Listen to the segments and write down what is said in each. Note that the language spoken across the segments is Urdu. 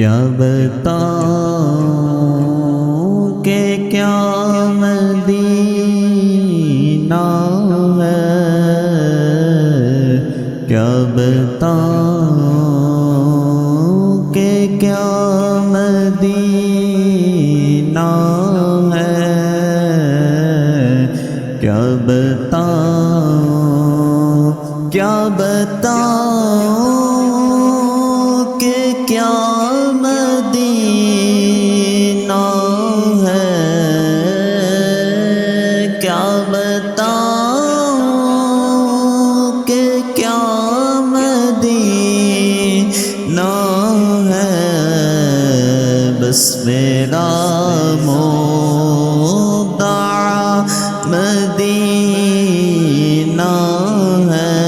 کیا بتاؤں کہ کیا مدینہ ہے، کیا بتاؤں کہ کیا مدینہ ہے، کیا بتاؤں، کیا بتاؤں کہ کیا مدینہ ہے، کیا بتاؤں کہ کیا مدینہ ہے، بس میرا مدعا مدینہ ہے،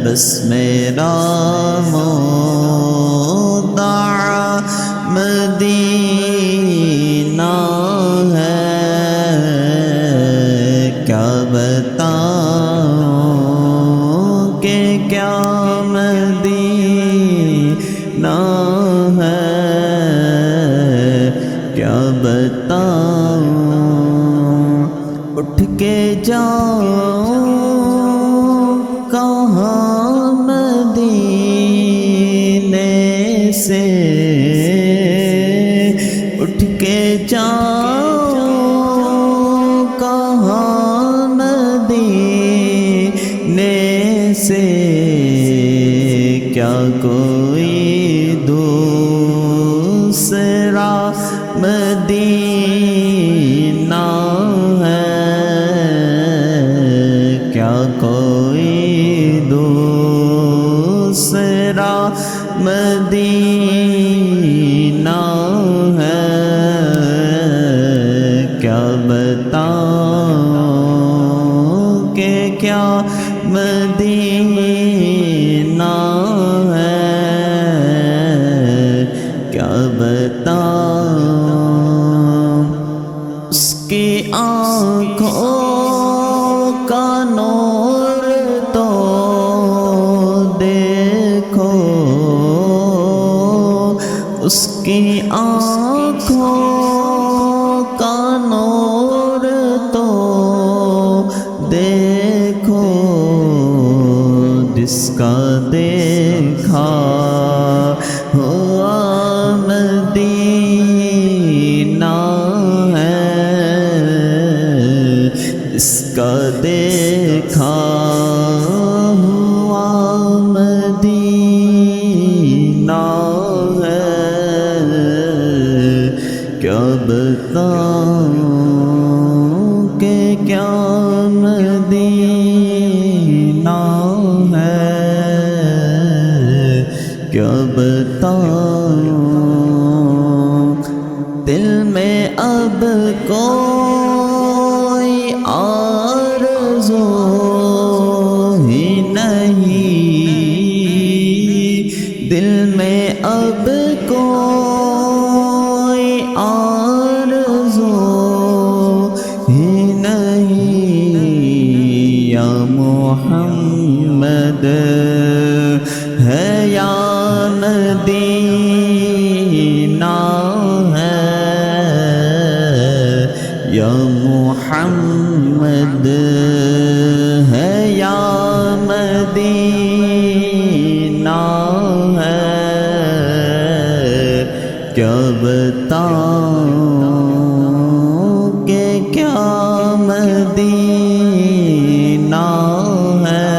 بس میرا مدعا مدینہ ہے، کیا بتاؤں کہ کیا مدینہ ہے، کیا بتاؤں، اٹھ کے جاؤں کہاں مدینے سے، اٹھ کے جاؤں کہاں مدینے سے، کیا کوئی دوسرا مدینہ ہے، کیا کوئی دوسرا مدینہ ہے، کیا بتاؤں کہ کیا مدینہ ہے، کیا بتاؤں، اس کی آنکھوں کا نور تو دیکھو، اس کی آنکھوں کا نور تو دیکھو، جس کا دیکھا ہوا مدینہ ہے، جس کا دیکھا ہوا مدینہ ہے، کیا بتاؤں کہ کیا مدینہ ہے، کیا بتاؤں، دل میں اب کوئی آرزو ہی نہیں، دل میں اب کوئی آرزو ہی نہیں، یا محمد ہے یا مدینہ ہے، یا محمد ہے یا مدینہ ہے، کیا بتاؤں کہ کیا مدینہ ہے،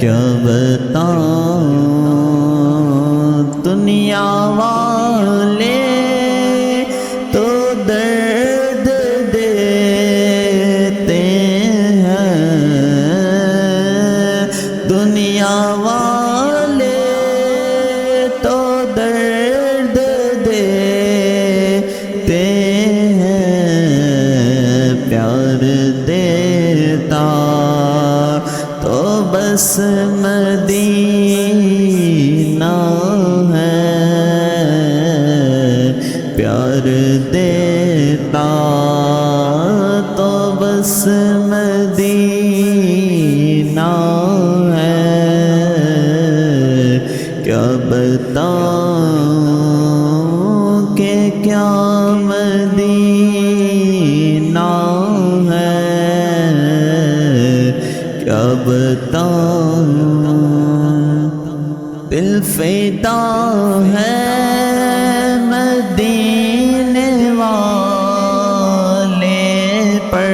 کیا بتاؤں، دنیا والے تو درد دیتے ہیں، دنیا والے تو درد دیتے ہیں، پیار دیتا تو بس مدینہ ہے، پیار دیتا تو بس مدینہ ہے، بتاؤں دل فدا ہے مدینے والے پر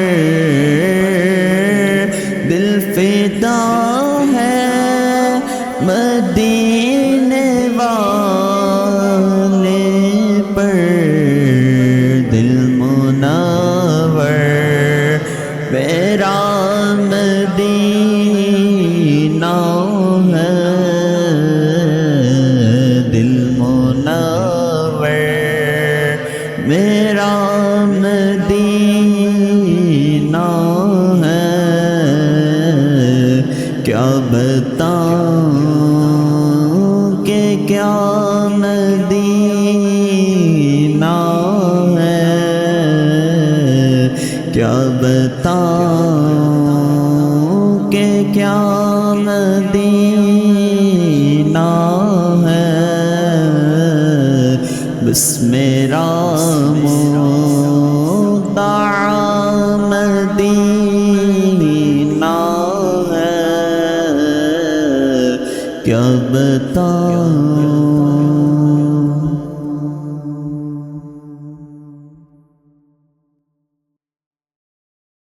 دل فدا ہے مدینے والے پر دل منور میرا مدینہ ہے دل منور میرا مدینہ ہے کیا بتاؤں کہ کیا مدینہ ہے کیا بتاؤں کہ کیا مدینہ ہے بس میرا مدعا مدینہ ہے کیا بتاؤں